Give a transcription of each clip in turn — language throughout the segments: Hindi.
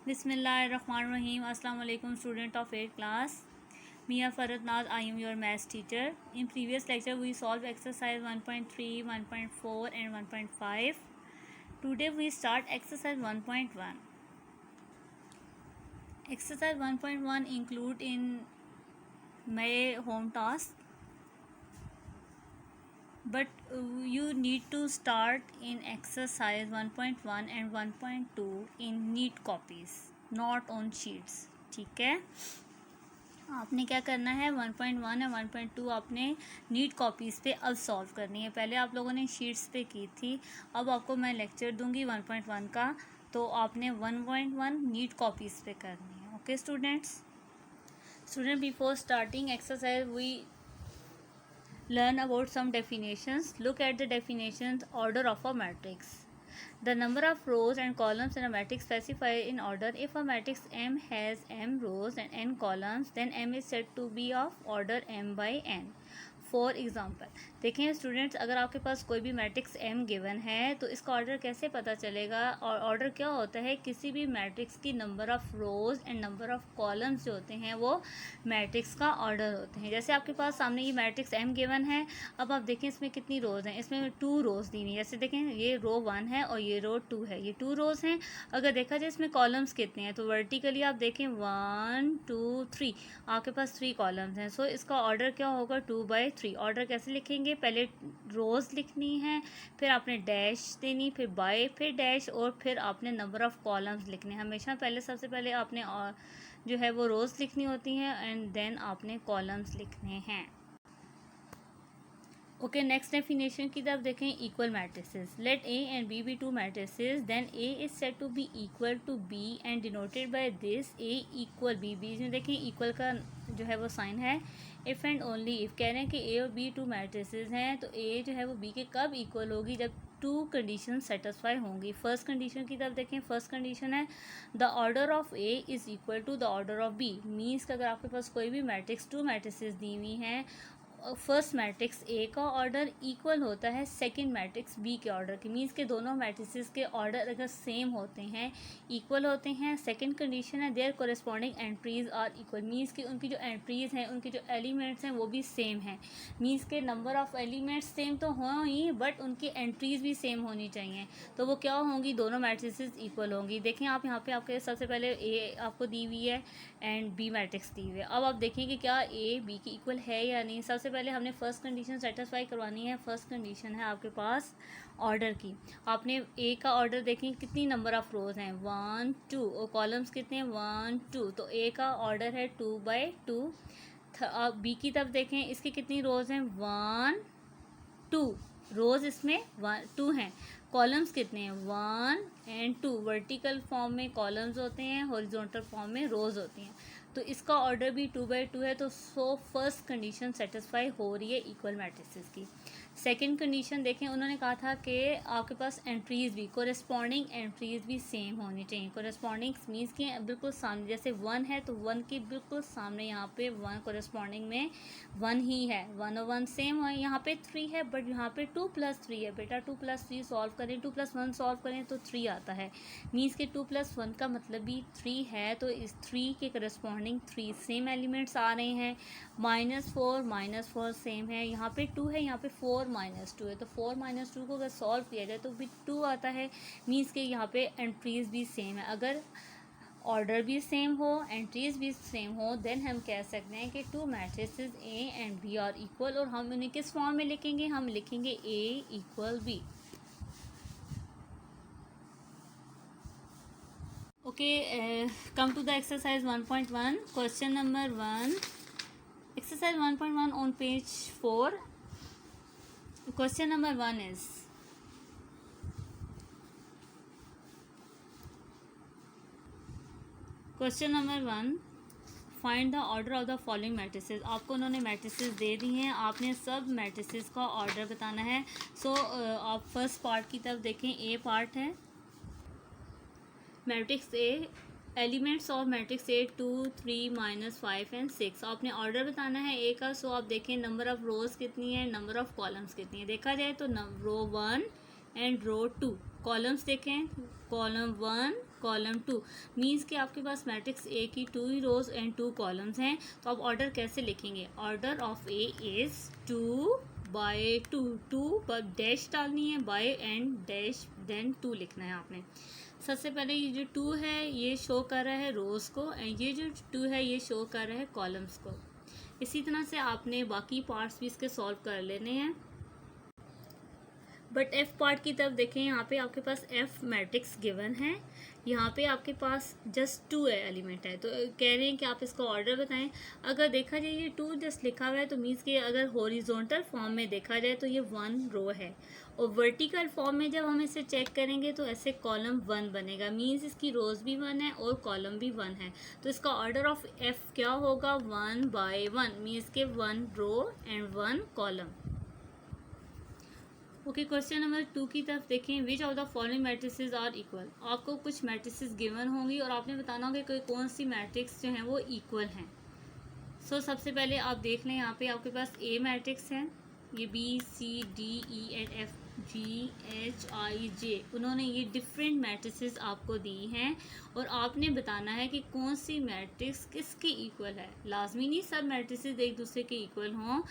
Bismillahirrahmanirrahim. Assalamu alaikum, student of 8th class. Mia Farad Naz, I am your maths teacher. In previous lecture, we solved exercise 1.3, 1.4 and 1.5. Today we start exercise 1.1. Exercise 1.1 include in my home task, but you need to start in exercise 1.1 and 1.2 in neat copies, not on sheets. ठीक है, आपने क्या करना है 1.1 और 1.2 आपने नीट कॉपीज़ पे अब सॉल्व करनी है। पहले आप लोगों ने शीट्स पे की थी, अब आपको मैं लेक्चर दूंगी 1.1 का, तो आपने 1.1 नीट कॉपीज़ पे करनी है। Okay student, before starting exercise we learn about some definitions. Look at the definitions. Order of a matrix. The number of rows and columns in a matrix specified in order. If a matrix M has m rows and n columns, then M is said to be of order m by n. For example, देखें स्टूडेंट्स, अगर आपके पास कोई भी मैट्रिक्स एम गिवन है तो इसका ऑर्डर कैसे पता चलेगा? और ऑर्डर क्या होता है? किसी भी मैट्रिक्स की number of rows and number of columns जो होते हैं वो मैट्रिक्स का ऑर्डर होते हैं। जैसे आपके पास सामने ये मैट्रिक्स एम गिवन है, अब आप देखें इसमें कितनी रोज़ हैं। इसमें 2 रोज़ दी हुई है। जैसे देखें ये रो 1 है और ये रो 2 है, ये 2 रोज़ हैं। अगर देखा जाए इसमें कॉलम्स कितने हैं, तो वर्टिकली आप देखें 1 2 3, आपके पास 3 कॉलम्स हैं। सो इसका ऑर्डर क्या होगा? 2/3। ऑर्डर कैसे लिखेंगे? पहले रोज़ लिखनी है, फिर आपने डैश देनी, फिर बाय, फिर डैश, और फिर आपने नंबर ऑफ़ कॉलम्स लिखने हैं। हमेशा पहले सबसे पहले आपने जो है वो रोज़ लिखनी होती हैं एंड देन आपने कॉलम्स लिखने हैं। ओके, नेक्स्ट डेफिनेशन की तरफ देखें। Equal matrices. Let a and b be 2 matrices, then a is said to be equal to b and denoted by this a equal b. बीच में देखें इक्वल का जो है वो साइन है। इफ़ एंड ओनली इफ़ कह रहे हैं कि ए और बी 2 मैट्रिसेस हैं, तो ए जो है वो बी के कब इक्वल होगी? जब 2 कंडीशन सेटिस्फाई होंगी। फर्स्ट कंडीशन की तरफ देखें। फर्स्ट कंडीशन है the order of A is equal to the order of B. Means कि अगर आपके पास कोई भी मैट्रिक्स 2 मैट्रिसेस दी हुई हैं, फर्स्ट मैट्रिक्स ए का ऑर्डर इक्वल होता है सेकंड मैट्रिक्स बी के ऑर्डर के। मीन्स के दोनों मैट्रिसेस के ऑर्डर अगर सेम होते हैं, इक्वल होते हैं। सेकंड कंडीशन है there corresponding entries are equal. Means कि उनकी जो एंट्रीज हैं, उनके जो एलिमेंट्स हैं वो भी सेम हैं। मीन्स के नंबर ऑफ़ एलिमेंट्स सेम तो हों ही, बट उनकी एंट्रीज भी सेम होनी चाहिए। तो वो क्या होंगी? दोनों मैट्रिसेस इक्वल होंगी। देखें आप यहाँ पे आपके सबसे पहले ए आपको दी हुई है एंड बी मैट्रिक्स दी हुई है। अब आप देखें कि क्या ए बी की इक्वल है या नहीं। सबसे पहले हमने फर्स्ट कंडीशन सेटिस्फाई करवानी है। फर्स्ट कंडीशन है आपके पास ऑर्डर की। आपने ए का ऑर्डर देखें कितनी नंबर ऑफ़ रोज़ हैं, 1 2, और कॉलम्स कितने हैं, 1 2, तो ए का ऑर्डर है 2/2। अब बी की तरफ देखें, इसकी कितनी रोज़ हैं, 1 2, रोज़ इसमें 1 2 हैं। कॉलम्स कितने हैं, 1 एंड 2। वर्टिकल फॉर्म में कॉलम्स होते हैं, हॉरिजॉन्टल फॉर्म में रोज़ होती हैं। तो इसका ऑर्डर भी 2/2 है। तो फर्स्ट कंडीशन सेटिस्फाई हो रही है इक्वल मैट्रिसेस की। सेकंड कंडीशन देखें, उन्होंने कहा था कि आपके पास एंट्रीज भी, कोरेस्पॉन्डिंग एंट्रीज भी सेम होनी चाहिए। कोरेस्पॉन्डिंग मीन्स कि बिल्कुल सामने, जैसे 1 है तो 1 के बिल्कुल सामने यहाँ पे 1 कोरेस्पॉन्डिंग में 1 ही है, 1 और 1 सेम है। यहाँ पे 3 है, बट यहाँ पे 2 + 3 है। बेटा 2 + 3 सॉल्व करें, 2 + 1 सॉल्व करें तो 3 आता है। मीन्स कि 2 + 1 का मतलब भी 3 है, तो इस 3 के करस्पॉन्डिंग 3 सेम एलिमेंट्स आ रहे हैं। -4 सेम है। यहाँ पे 2 है, यहाँ पे 4 -2 है, तो 4 - 2 को अगर सॉल्व किया जाए तो भी 2 आता है। मीन्स के यहाँ पे एंट्रीज भी सेम है। अगर ऑर्डर भी सेम हो, एंट्रीज भी सेम हो, देन हम कह सकते हैं कि 2 matrices a and b are equal. और हम उन्हें किस फॉर्म में लिखेंगे? हम लिखेंगे a equal b. Okay, come to the exercise 1.1. Question number 1. Exercise 1.1 on page 4. Question number 1 is, question number 1, find the order of the following matrices. आपको उन्होंने मैट्रिसेस दे दी हैं, आपने सब मैट्रिसेस का ऑर्डर बताना है। सो आप फर्स्ट पार्ट की तरफ देखें। ए पार्ट है matrix A, elements of matrix A 2 3 -5 and 6। आपने ऑर्डर बताना है ए का। सो आप देखें नंबर ऑफ़ रोज़ कितनी है, नंबर ऑफ़ कॉलम्स कितनी है। देखा जाए तो रो 1 एंड रो 2। कॉलम्स देखें, कॉलम 1 कॉलम 2 मीन्स कि आपके पास मैट्रिक्स ए की 2 रोज एंड 2 कॉलम्स हैं। तो आप ऑर्डर कैसे लिखेंगे? Order of A is 2 by 2, 2 पर डैश डालनी है, बाय एंड डैश देन 2 लिखना है आपने। सबसे पहले ये जो 2 है ये शो कर रहा है रोज को, एंड ये जो 2 है ये शो कर रहा है कॉलम्स को। इसी तरह से आपने बाकी पार्ट्स भी इसके सॉल्व कर लेने हैं। बट एफ पार्ट की तरफ देखें, यहाँ पे आपके पास एफ मैट्रिक्स गिवन है, यहाँ पे आपके पास जस्ट 2 एलिमेंट है। तो कह रहे हैं कि आप इसका ऑर्डर बताएं। अगर देखा जाए ये 2 जस्ट लिखा हुआ है तो मीन्स कि अगर हॉरिजॉन्टल फॉर्म में देखा जाए तो ये 1 रो है, और वर्टिकल फॉर्म में जब हम इसे चेक करेंगे तो ऐसे कॉलम 1 बनेगा, मीन्स इसकी रोज भी 1 है और कॉलम भी 1 है। तो इसका ऑर्डर ऑफ एफ क्या होगा? 1 बाय 1, मीन्स के 1 row and 1 column. Okay, question number 2 की तरफ देखें। Which of the following matrices are equal? आपको कुछ मैट्रिसेस गिवन होंगी और आपने बताना होगा कि कौन सी मैट्रिक्स जो हैं वो इक्वल हैं। सो सबसे पहले आप देख लें, यहाँ पे आपके पास ए मैट्रिक्स है, ये b c d e and f g h i j, उन्होंने ये डिफरेंट मैट्रिसेस आपको दी हैं और आपने बताना है कि कौन सी मैट्रिक्स किसके इक्वल है। लाजमी नहीं सब मैट्रिसेस एक दूसरे के इक्वल हों।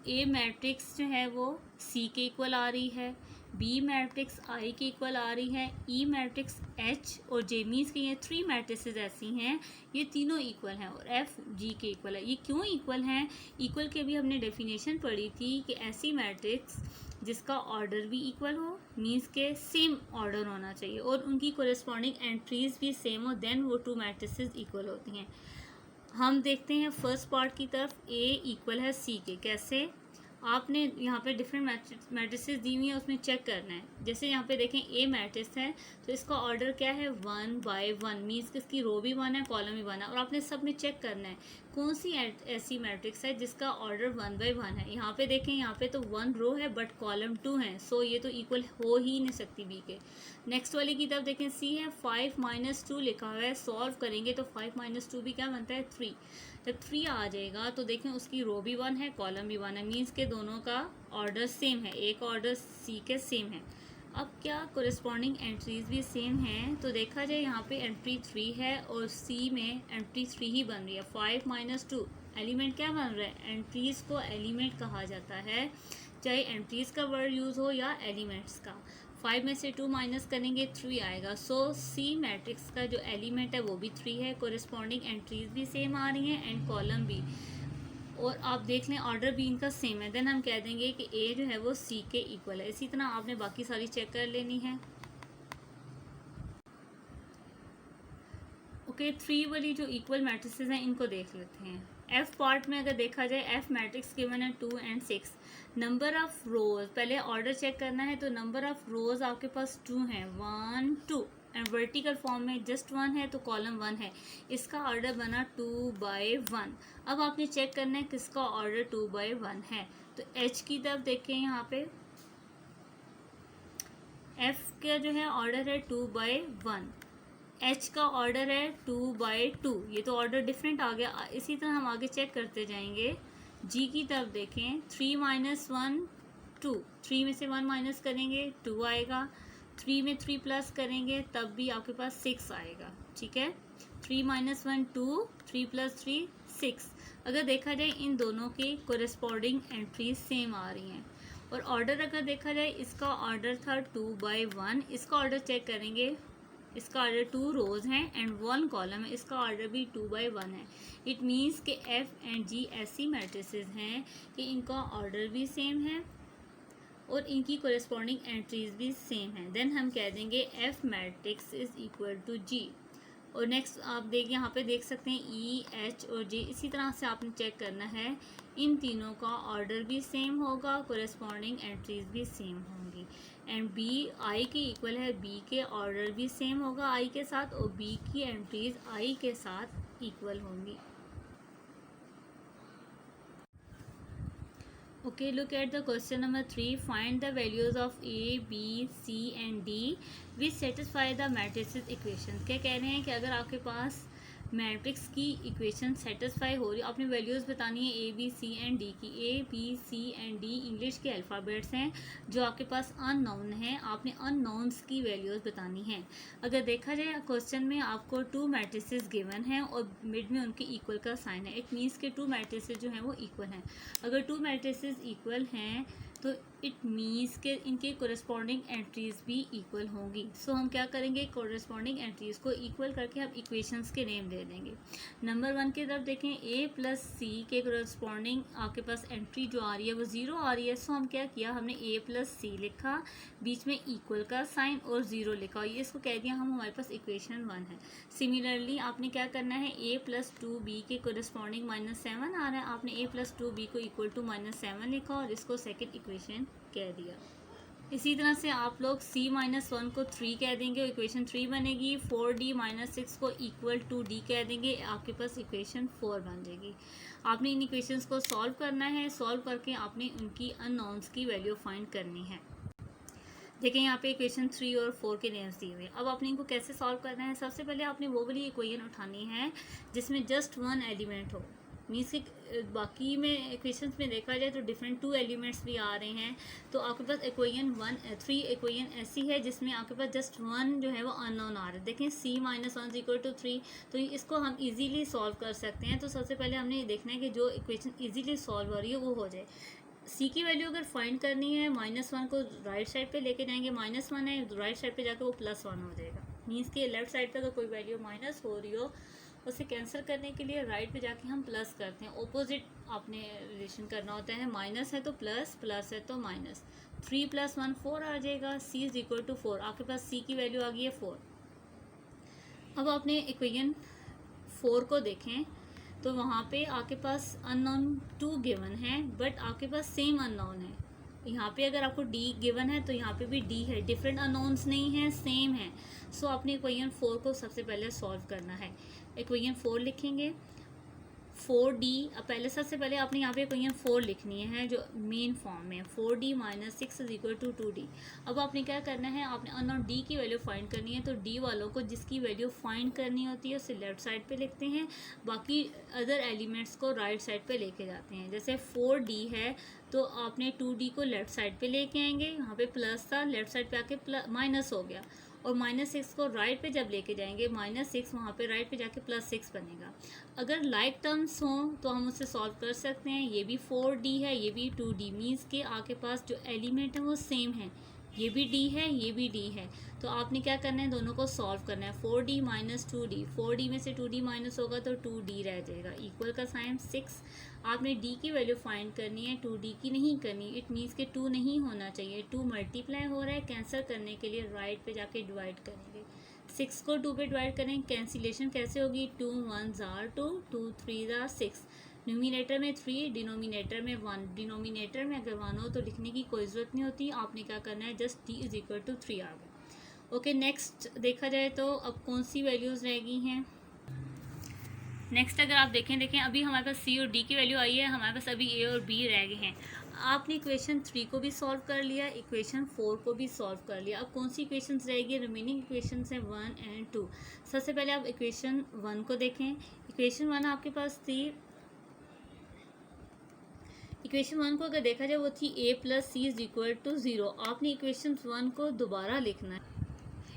ए मैट्रिक्स जो है वो सी के इक्वल आ रही है, बी मैट्रिक्स आई के इक्वल आ रही है, ई मैट्रिक्स एच और जे, मीन्स के ये 3 मैट्रिसेस ऐसी हैं ये तीनों इक्वल हैं, और एफ जी के इक्वल है। ये क्यों इक्वल हैं? इक्वल के भी हमने डेफिनेशन पढ़ी थी कि ऐसी मैट्रिक्स जिसका ऑर्डर भी इक्वल हो, मीन्स के सेम ऑर्डर होना चाहिए और उनकी कोरेस्पॉन्डिंग एंट्रीज भी सेम हो, देन वो 2 मैट्रिसेस इक्वल होती हैं। हम देखते हैं फर्स्ट पार्ट की तरफ, ए इक्वल है सी के। कैसे? आपने यहाँ पे डिफरेंट मैट्रिसेस दी हुई है, उसमें चेक करना है। जैसे यहाँ पे देखें ए मैट्रिक्स है तो इसका ऑर्डर क्या है? 1 बाय 1, मीन्स कि इसकी रो भी 1 है, कॉलम भी 1 है, और आपने सब में चेक करना है कौन सी ऐसी मैट्रिक्स है जिसका ऑर्डर 1 बाय 1 है। यहाँ पे देखें, यहाँ पे तो 1 रो है बट कॉलम 2 है, सो ये तो इक्वल हो ही नहीं सकती बी के। नेक्स्ट वाली की तरफ देखें, सी है, 5 माइनस 2 लिखा हुआ है, सॉल्व करेंगे तो 5 माइनस 2 भी क्या बनता है? 3। जब 3 आ जाएगा तो देखें उसकी रो भी 1 है, कॉलम भी 1 है, मीन्स के दोनों का ऑर्डर सेम है, एक ऑर्डर सी के सेम है। अब क्या कोरेस्पॉन्डिंग एंट्रीज भी सेम हैं? तो देखा जाए यहाँ पे एंट्री 3 है और सी में एंट्री 3 ही बन रही है। 5 माइनस 2 एलिमेंट क्या बन रहा है? एंट्रीज को एलिमेंट कहा जाता है, चाहे एंट्रीज का वर्ड यूज़ हो या एलिमेंट्स का। 5 में से 2 माइनस करेंगे 3 आएगा। सो सी मैट्रिक्स का जो एलिमेंट है वो भी 3 है, कोरेस्पॉन्डिंग एंट्रीज भी सेम आ रही हैं एंड कॉलम भी, और आप देख लें ऑर्डर भी इनका सेम है, देन हम कह देंगे कि ए जो है वो सी के इक्वल है। इसी तरह आपने बाकी सारी चेक कर लेनी है। ओके, 3 वाली जो इक्वल मैट्रिसेस हैं इनको देख लेते हैं। एफ पार्ट में अगर देखा जाए, एफ मैट्रिक्स गिवन है 2 एंड 6। नंबर ऑफ रोज, पहले ऑर्डर चेक करना है, तो नंबर ऑफ रोज आपके पास 2 हैं, 1 2, एंड वर्टिकल फॉर्म में जस्ट 1 है तो कॉलम 1 है, इसका ऑर्डर बना 2 बाय 1। अब आपने चेक करना है किसका ऑर्डर 2 बाय 1 है। तो एच की तरफ देखें, यहाँ पे एफ का जो है ऑर्डर है 2 बाय 1, एच का ऑर्डर है 2 बाय 2, ये तो ऑर्डर डिफरेंट आ गया। इसी तरह हम आगे चेक करते जाएंगे। जी की तरफ देखें, 3 माइनस 1 2, 3 में से 1 माइनस करेंगे 2 आएगा, 3 में 3 प्लस करेंगे तब भी आपके पास 6 आएगा, ठीक है। 3 माइनस 1 2, 3 प्लस 3 6। अगर देखा जाए इन दोनों की कोरेस्पॉन्डिंग एंट्रीज सेम आ रही हैं, और ऑर्डर अगर देखा जाए इसका ऑर्डर था 2 बाय 1, इसका ऑर्डर चेक करेंगे, इसका ऑर्डर 2 रोज हैं एंड 1 कॉलम है, इसका ऑर्डर भी 2 बाय 1 है। इट मीन्स कि एफ एंड जी ऐसी मैट्रिसेस हैं कि इनका ऑर्डर भी सेम है और इनकी कोरेस्पॉन्डिंग एंट्रीज भी सेम हैं, देन हम कह देंगे f matrix is equal to g. और नेक्स्ट आप देखिए, यहाँ पे देख सकते हैं ई एच और जे, इसी तरह से आपने चेक करना है इन तीनों का ऑर्डर भी सेम होगा, कोरेस्पॉन्डिंग एंट्रीज भी सेम होंगी, एंड बी आई के इक्वल है, बी के ऑर्डर भी सेम होगा आई के साथ, और बी की एंट्रीज आई के साथ इक्वल होंगी। Okay, look at the question number 3. Find the values of A, B, C and D which satisfy the matrices equation. क्या कह रहे हैं कि अगर आपके पास मैट्रिक्स की इक्वेशन सेटिस्फाई हो रही है, आपने वैल्यूज़ बतानी है a b c and d की। A b c and d English के अल्फ़ाबेट्स हैं जो आपके पास अननोन है, आपने अननोन्स की वैल्यूज़ बतानी है। अगर देखा जाए क्वेश्चन में आपको 2 मैट्रिसेस गिवन हैं और मिड में उनके इक्वल का साइन है, इट मीन्स के 2 मैट्रिसेस जो हैं वो इक्वल हैं। अगर 2 मैट्रिसेस इक्वल हैं तो इट मीन्स के इनके कोरस्पॉन्डिंग एंट्रीज भी इक्वल होंगी। सो हम क्या करेंगे, कोरस्पॉन्डिंग एंट्रीज को इक्वल करके हम इक्वेशंस के नेम दे देंगे। नंबर 1 की तरफ देखें, ए प्लस सी के कोरस्पॉन्डिंग आपके पास एंट्री जो आ रही है वो 0 आ रही है। सो हम क्या किया, हमने ए प्लस सी लिखा, बीच में इक्वल का साइन और 0 लिखा, और ये इसको कह दिया हम, हमारे पास इक्वेशन 1 है। सिमिलरली आपने क्या करना है, ए प्लस 2b के कोरस्पॉन्डिंग -7 आ रहा है, आपने ए प्लस 2b को इक्वल टू -7 लिखा और इसको सेकेंड इक्वेशन कह दिया। इसी तरह से आप लोग c-1 को 3 कह देंगे, इक्वेशन 3 बनेगी। 4d-6 को इक्वल टू d कह देंगे, आपके पास इक्वेशन 4 बन जाएगी। आपने इन इक्वेशंस को सॉल्व करना है, सॉल्व करके आपने उनकी अननोन्स की वैल्यू फाइंड करनी है। देखिए यहाँ पे इक्वेशन 3 और 4 के नेम्स दिए हुए। अब आपने इनको कैसे सॉल्व करना है, सबसे पहले आपने वो वाली इक्वेशन उठानी है जिसमें जस्ट 1 एलिमेंट हो। मीन्स कि बाकी में इक्वेशंस में देखा जाए तो डिफरेंट 2 एलिमेंट्स भी आ रहे हैं, तो आपके पास इक्वेशन 3 इक्वेशन ऐसी है जिसमें आपके पास जस्ट 1 जो है वो अननोन आ रहा है। देखें c-1 = 3, तो इसको हम इजीली सॉल्व कर सकते हैं। तो सबसे पहले हमने ये देखना है कि जो इक्वेशन इजीली सॉल्व हो रही है वो हो जाए। सी की वैल्यू अगर फाइंड करनी है, -1 को राइट साइड पे लेके जाएंगे, -1 है राइट साइड पे जाकर वो +1 हो जाएगा। मीन्स कि लेफ्ट साइड पे अगर कोई वैल्यू माइनस हो रही हो, उसे कैंसिल करने के लिए राइट पे जाके हम प्लस करते हैं। ऑपोजिट आपने रिलेशन करना होता है, माइनस है तो प्लस, प्लस है तो माइनस। 3 + 1 4 आ जाएगा, c = 4। आपके पास c की वैल्यू आ गई है 4। अब आपने इक्वेशन 4 को देखें तो वहाँ पे आपके पास अननोन 2 गिवन है, बट आपके पास सेम अननोन है। यहाँ पे अगर आपको d गिवन है तो यहाँ पे भी d है, डिफरेंट अननोन्स नहीं है, सेम है। सो आपने इक्वेशन 4 को सबसे पहले सॉल्व करना है। इक्वेशन 4 लिखेंगे, 4d। अब पहले सबसे पहले आपने यहाँ पे इक्वेशन 4 लिखनी है जो मेन फॉर्म में, 4d-6 = 2d। अब आपने क्या करना है, आपने अननोन d की वैल्यू फाइंड करनी है। तो d वालों को जिसकी वैल्यू फाइंड करनी होती है उसे लेफ्ट साइड पे लिखते हैं, बाकी अदर एलिमेंट्स को राइट साइड पे लेके जाते हैं। जैसे 4d है तो आपने 2d को लेफ्ट साइड पे लेके आएंगे, यहाँ पे प्लस था, लेफ्ट साइड पे आके माइनस हो गया, और -6 को राइट पे जब लेके जाएंगे, -6 वहाँ पे राइट पे जाके +6 बनेगा। अगर लाइक टर्म्स हों तो हम उससे सॉल्व कर सकते हैं। ये भी 4d है, ये भी 2d, मीन्स के आपके पास जो एलिमेंट है वो सेम है, ये भी d है, ये भी d है। तो आपने क्या करना है, दोनों को सॉल्व करना है। 4d - 2d, 4d में से 2d माइनस होगा तो 2d रह जाएगा, इक्वल का साइन 6। आपने d की वैल्यू फाइंड करनी है, 2d की नहीं करनी। इट मीन्स के 2 नहीं होना चाहिए, 2 मल्टीप्लाई हो रहा है, कैंसिल करने के लिए राइट पे जाके डिवाइड करेंगे। 6 को 2 पे डिवाइड करें, कैंसिलेशन कैसे होगी, 2 1s are 2, 2 3s are 6। Numerator में 3, डिनोमिनेटर में 1। डिनोमिनेटर में अगर 1 हो तो लिखने की कोई ज़रूरत नहीं होती, आपने क्या करना है, जस्ट d = 3 आ गया। ओके, नेक्स्ट देखा जाए तो अब कौन सी वैल्यूज़ रह गई हैं। नेक्स्ट अगर आप देखें अभी हमारे पास c और d की वैल्यू आई है, हमारे पास अभी a और b रह गए हैं। आपने इक्वेशन 3 को भी सॉल्व कर लिया, इक्वेशन 4 को भी सॉल्व कर लिया। अब कौन सी इक्वेशंस रहेगी, रिमेनिंग इक्वेशंस हैं 1 और 2। सबसे पहले आप इक्वेशन 1 को देखें। इक्वेशन 1 आपके पास थी, इक्वेशन 1 को अगर देखा जाए वो थी a + c = 0। आपने इक्वेशन 1 को दोबारा लिखना है।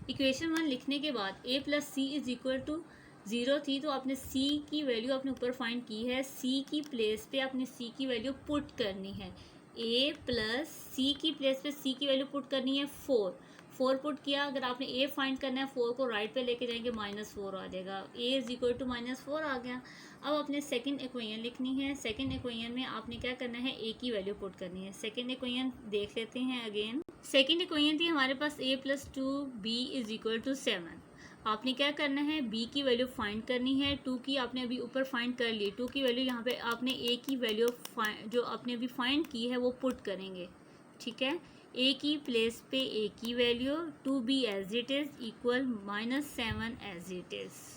इक्वेशन 1 लिखने के बाद a + c = 0 थी, तो आपने c की वैल्यू आपने ऊपर फाइंड की है, c की प्लेस पे आपने c की वैल्यू पुट करनी है। a + c की प्लेस पे c की वैल्यू पुट करनी है 4 पुट किया। अगर आपने a फाइंड करना है, 4 को राइट पे लेके जाएंगे, -4 आ जाएगा, a = -4 आ गया। अब आपने सेकंड इक्वेशन लिखनी है। सेकंड इक्वेशन में आपने क्या करना है, a की वैल्यू पुट करनी है। सेकंड इक्वेशन देख लेते हैं अगेन। सेकंड इक्वेशन थी हमारे पास a + 2b = 7। आपने क्या करना है, b की वैल्यू फाइंड करनी है। 2 की आपने अभी ऊपर फाइंड कर ली, 2 की वैल्यू यहाँ पे आपने a की वैल्यू जो आपने अभी फाइंड की है वो पुट करेंगे, ठीक है। a की प्लेस पे a की value, 2b as it is equal -7 as it is.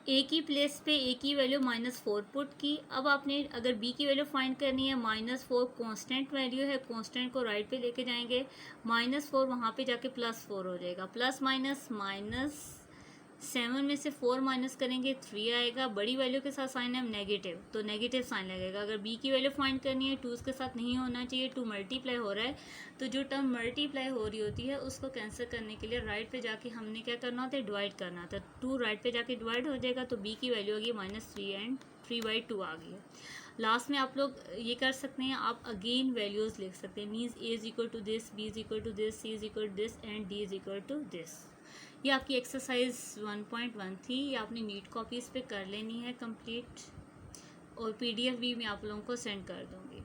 a की प्लेस पे a की वैल्यू -4 पुट की। अब आपने अगर b की वैल्यू फाइंड करनी है, -4 कांस्टेंट वैल्यू है, कांस्टेंट को राइट पे लेके जाएंगे, -4 वहाँ पे जाके +4 हो जाएगा, प्लस माइनस 7 में से 4 माइनस करेंगे 3 आएगा, बड़ी वैल्यू के साथ साइन है नेगेटिव, तो नेगेटिव साइन लगेगा। अगर b की वैल्यू फाइंड करनी है 2 उसके साथ नहीं होना चाहिए, 2 मल्टीप्लाई हो रहा है, तो जो टर्म मल्टीप्लाई हो रही होती है उसको कैंसिल करने के लिए राइट पे जाके हमने क्या करना होता है, डिवाइड करना होता है। 2 राइट पे जाके डिवाइड हो जाएगा, तो b की वैल्यू होगी -3 एंड 3/2 आ गई है। लास्ट में आप लोग ये कर सकते हैं, आप अगेन वैल्यूज़ लिख सकते हैं, means a is equal to this, b is equal to this, c is equal to this and d is equal to this. ये आपकी एक्सरसाइज 1.1 थी, ये आपने नीट कॉपीज़ पे कर लेनी है कंप्लीट, और पीडीएफ भी मैं आप लोगों को सेंड कर दूँगी।